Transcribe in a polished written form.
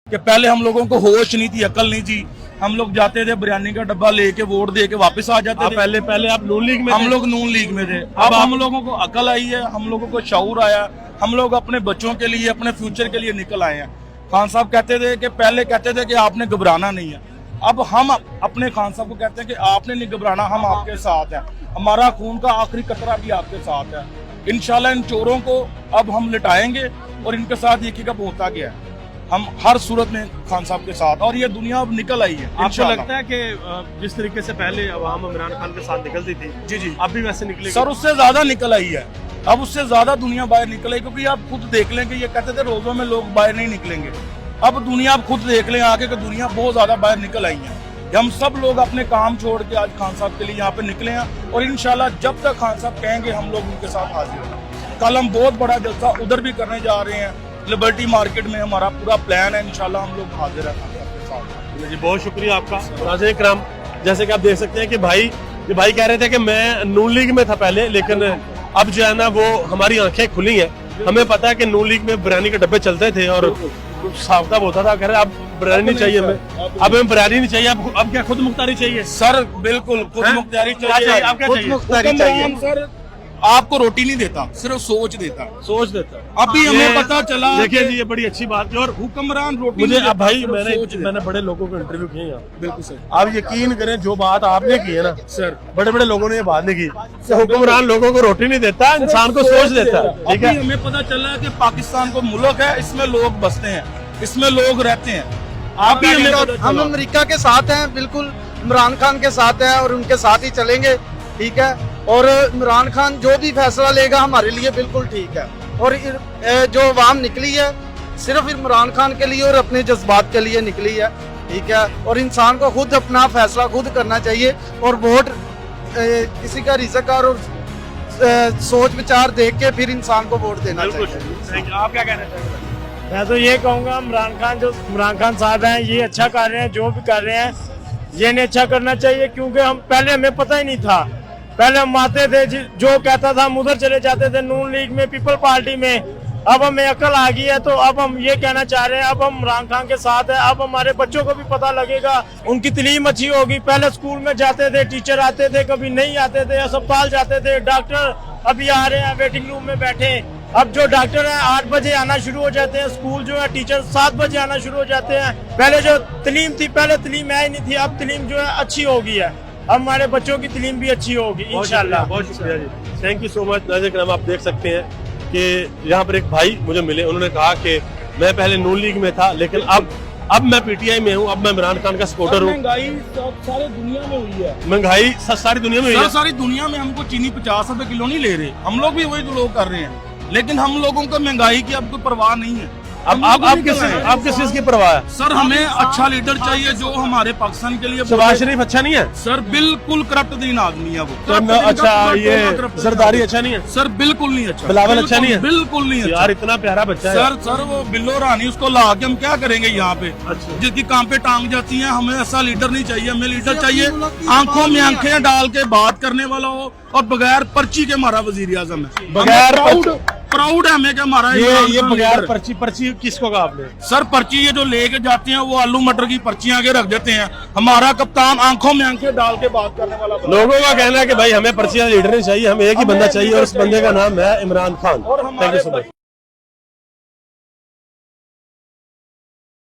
कि पहले हम लोगों को होश नहीं थी, अकल नहीं थी। हम लोग जाते थे बिरयानी का डब्बा लेके वोट दे के वापस आ जाते थे। पहले आप नून लीग में हम लोग नून लीग में थे। अब हम लोगों को अकल आई है, हम लोगों को शऊर आया, हम लोग अपने बच्चों के लिए, अपने फ्यूचर के लिए निकल आए हैं। खान साहब कहते थे कि पहले कहते थे कि आपने घबराना नहीं है, अब हम अपने खान साहब को कहते हैं कि आपने नहीं घबराना, हम आपके साथ हैं, हमारा खून का आखिरी कतरा भी आपके साथ है। इंशाल्लाह इन चोरों को अब हम लिटाएंगे और इनके साथ ये कब होता गया है, हम हर सूरत में खान साहब के साथ, और ये दुनिया अब निकल आई है। आपको लगता है कि जिस तरीके से पहले अवाम इमरान खान के साथ निकलती थी, जी जी, अब भी वैसे निकलेगी? सर उससे ज्यादा निकल आई है, अब उससे ज्यादा दुनिया बाहर निकल आई, क्योंकि आप खुद देख लें कि ये कहते थे रोजों में लोग बाहर नहीं निकलेंगे, अब दुनिया आप खुद देख लें आगे कि दुनिया बहुत ज्यादा बाहर निकल आई है। हम सब लोग अपने काम छोड़ के आज खान साहब के लिए यहाँ पे निकले हैं, और इंशाल्लाह जब तक खान साहब कहेंगे हम लोग उनके साथ हाजिर हैं। कल हम बहुत बड़ा जलसा उधर भी करने जा रहे हैं, लिबर्टी मार्केट में हमारा पूरा प्लान है, इंशाल्लाह हम लोग हाजिर हैं खान साहब के साथ। जी बहुत शुक्रिया आपका। नाज़रीन इकराम, जैसे कि आप देख सकते हैं कि ये भाई कह रहे थे कि मैं नून लीग में था पहले, लेकिन अब जो है ना वो हमारी आंखें खुली हैं, हमें पता है कि नून लीग में बिरयानी के डब्बे चलते थे और साफ साफ होता था, कह रहे अब बिरयानी नहीं चाहिए हमें, अब हमें बिरयानी नहीं चाहिए, अब क्या खुद मुख्तारी चाहिए? सर बिल्कुल खुद मुख्तारी चाहिए, आप क्या चाहिए? सर आपको रोटी नहीं देता, सिर्फ सोच देता। अभी हमें पता चला, देखिए जी ये बड़ी अच्छी बात है। और हुक्मरान रोटी मुझे नहीं अब भाई देता, मैंने बड़े लोगों को इंटरव्यू किए हैं, बिल्कुल सर, आप यकीन करें जो बात आपने की है ना सर बड़े बड़े लोगों ने ये बात नहीं की। हुक्मरान लोगों को रोटी नहीं देता, इंसान को सोच देता है, ठीक है? हमें पता चला कि पाकिस्तान को मुल्क है, इसमें लोग बसते हैं, इसमें लोग रहते हैं। आप भी हम अमेरिका के साथ हैं, बिल्कुल इमरान खान के साथ हैं और उनके साथ ही चलेंगे, ठीक है? और इमरान खान जो भी फैसला लेगा हमारे लिए बिल्कुल ठीक है। और जो अवाम निकली है सिर्फ इमरान खान के लिए और अपने जज्बात के लिए निकली है, ठीक है? और इंसान को खुद अपना फैसला खुद करना चाहिए, और वोट किसी का रिज़्क और सोच विचार देख के फिर इंसान को वोट देना चाहिए। आप क्या कहना चाहिए? मैं तो ये कहूँगा इमरान खान साहब हैं, ये अच्छा कर रहे हैं, जो भी कर रहे हैं ये नहीं अच्छा करना चाहिए, क्योंकि हम पहले हमें पता ही नहीं था, पहले हम आते थे जो कहता था हम उधर चले जाते थे नून लीग में, पीपल पार्टी में। अब हमें अकल आ गई है, तो अब हम ये कहना चाह रहे हैं अब हम इमरान खान के साथ है, अब हमारे बच्चों को भी पता लगेगा, उनकी तालीम अच्छी होगी। पहले स्कूल में जाते थे, टीचर आते थे, कभी नहीं आते थे, अस्पताल जाते थे, डॉक्टर अभी आ रहे हैं वेटिंग रूम में बैठे। अब जो डॉक्टर है 8 बजे आना शुरू हो जाते हैं, स्कूल जो है टीचर 7 बजे आना शुरू हो जाते हैं। पहले जो तालीम थी, पहले तालीम है ही नहीं थी, अब तालीम जो है अच्छी हो गई है, हमारे बच्चों की तालीम भी अच्छी होगी इंशाल्लाह। बहुत शुक्रिया जी, थैंक यू सो मच। नाज़रीन इकराम, आप देख सकते हैं कि यहाँ पर एक भाई मुझे मिले, उन्होंने कहा कि मैं पहले नून लीग में था, लेकिन अब मैं पीटीआई में हूँ, अब मैं इमरान खान का सपोर्टर हूँ। महंगाई सारी दुनिया में हुई है, महंगाई सारी दुनिया में हुई है। सारी दुनिया में हमको चीनी 50 रुपए किलो नहीं ले रहे, हम लोग भी वही जो लोग कर रहे हैं, लेकिन हम लोगों को महंगाई की अब कोई परवाह नहीं है। अब आप किस चीज की परवाह है? सर हमें अच्छा लीडर चाहिए जो हमारे पाकिस्तान के लिए। शहबाज शरीफ अच्छा नहीं है सर, बिल्कुल करप्ट दिन आदमी है वो। अच्छा, ये जरदारी अच्छा नहीं है सर, बिल्कुल नहीं अच्छा। बिलावल अच्छा नहीं है? बिल्कुल नहीं अच्छा यार, इतना प्यारा बच्चा है सर वो बिल्लो रानी, उसको ला के हम क्या करेंगे यहाँ पे? अच्छा। जिसकी काम पे टांग जाती है। हमें ऐसा लीडर नहीं चाहिए, हमें लीडर चाहिए आंखों में आंखें डाल के बात करने वाला हो, और बगैर पर्ची के हमारा वजीर आजम है। बगैर प्राउड है हमें कि हमारा ये बगैर पर्ची किसको कहा आपने? सर पर्ची ये जो लेके जाते हैं वो आलू मटर की पर्चियां आगे रख देते हैं। हमारा कप्तान आंखों में आंखें डाल के बात करने वाला। लोगों का कहना है कि भाई हमें पर्ची लीडर नहीं चाहिए, हमें एक ही बंदा चाहिए, और उस बंदे का नाम है Imran Khan. Thank you so much.